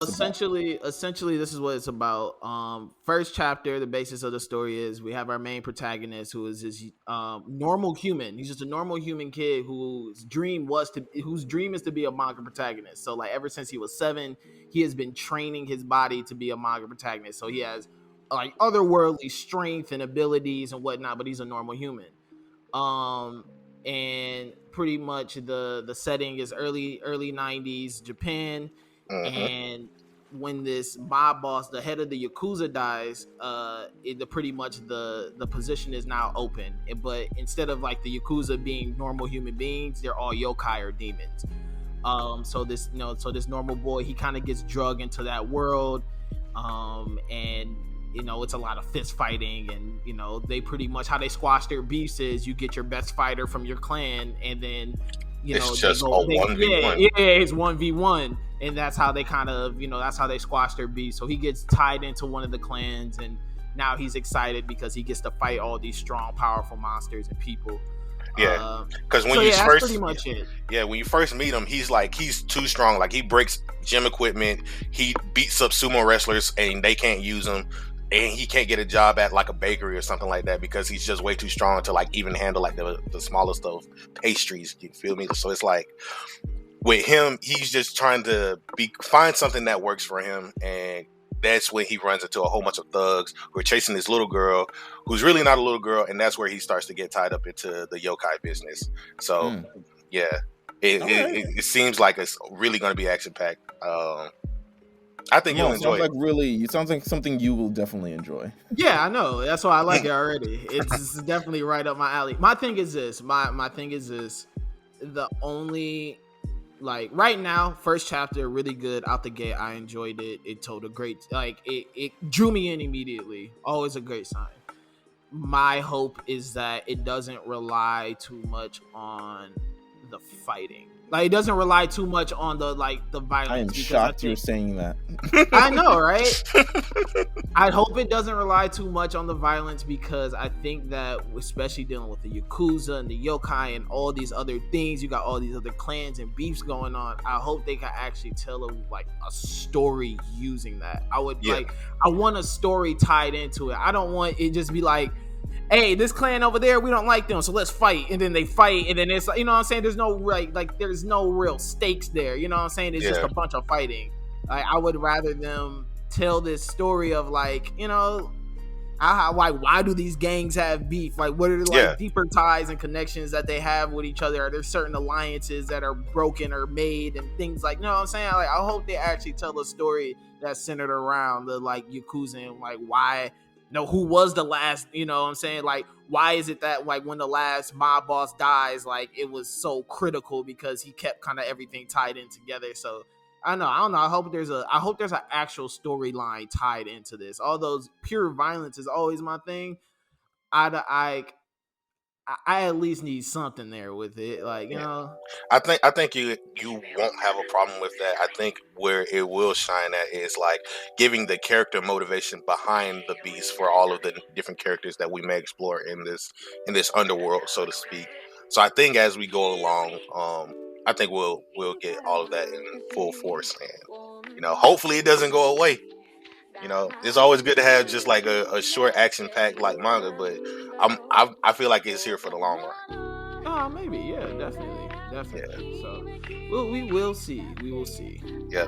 about. Essentially, this is what it's about. First chapter, the basis of the story is we have our main protagonist who is this normal human. He's just a normal human kid whose dream is to be a manga protagonist. So like ever since he was 7, he has been training his body to be a manga protagonist. So he has like otherworldly strength and abilities and whatnot, but he's a normal human. um and pretty much the setting is early 90s Japan. Hmm. And when this mob boss, the head of the Yakuza, dies, pretty much the position is now open. But instead of like the Yakuza being normal human beings, they're all yokai or demons. So this normal boy, he kind of gets drug into that world. And it's a lot of fist fighting. And they pretty much, how they squash their beefs is you get your best fighter from your clan, and then It's just a 1v1. it's 1v1. And that's how they kind of, that's how they squash their beef. So he gets tied into one of the clans, and now he's excited because he gets to fight all these strong, powerful monsters and people. Yeah, because when that's pretty much it. Yeah, when you first meet him, he's too strong. Like, he breaks gym equipment, he beats up sumo wrestlers, and they can't use him, and he can't get a job at like a bakery or something like that because he's just way too strong to like even handle like the smallest of pastries. You feel me? So it's like with him, he's just trying to find something that works for him, and that's when he runs into a whole bunch of thugs who are chasing this little girl who's really not a little girl, and that's where he starts to get tied up into the yokai business. So, yeah, it seems like it's really going to be action packed. I think you'll enjoy it. It sounds like something you will definitely enjoy. Yeah, I know. That's why I like it already. It's definitely right up my alley. My thing is this. My thing is this. The only, like, right now, first chapter, really good out the gate. I enjoyed it. It told a great, like, it drew me in immediately. Always a great sign. My hope is that it doesn't rely too much on the fighting. Like, it doesn't rely too much on the violence. I am shocked you're saying that. I know, right? I hope it doesn't rely too much on the violence, because I think that, especially dealing with the Yakuza and the yokai and all these other things, you got all these other clans and beefs going on. I hope they can actually tell a story using that. I want a story tied into it. I don't want it just be like, hey, this clan over there, we don't like them, so let's fight. And then they fight, and then it's, you know what I'm saying? There's no there's no real stakes there. You know what I'm saying? It's just a bunch of fighting. I would rather them tell this story of why do these gangs have beef? Like, what are the deeper ties and connections that they have with each other? Are there certain alliances that are broken or made and things like, you know what I'm saying? Like, I hope they actually tell a story that's centered around the Yakuza and why. Who was the last, you know what I'm saying? Like, why is it that when the last mob boss dies, it was so critical because he kept kind of everything tied in together. So I don't know. I hope there's an actual storyline tied into this. All those pure violence is always my thing. I at least need something there with it. I think you won't have a problem with that. I think where it will shine at is giving the character motivation behind the beast for all of the different characters that we may explore in this underworld, so to speak. So I think as we go along, I think we'll get all of that in full force, and hopefully it doesn't go away. It's always good to have just a short action pack like manga, but I feel like it's here for the long run. Oh, maybe, yeah, definitely. So we will see. Yeah.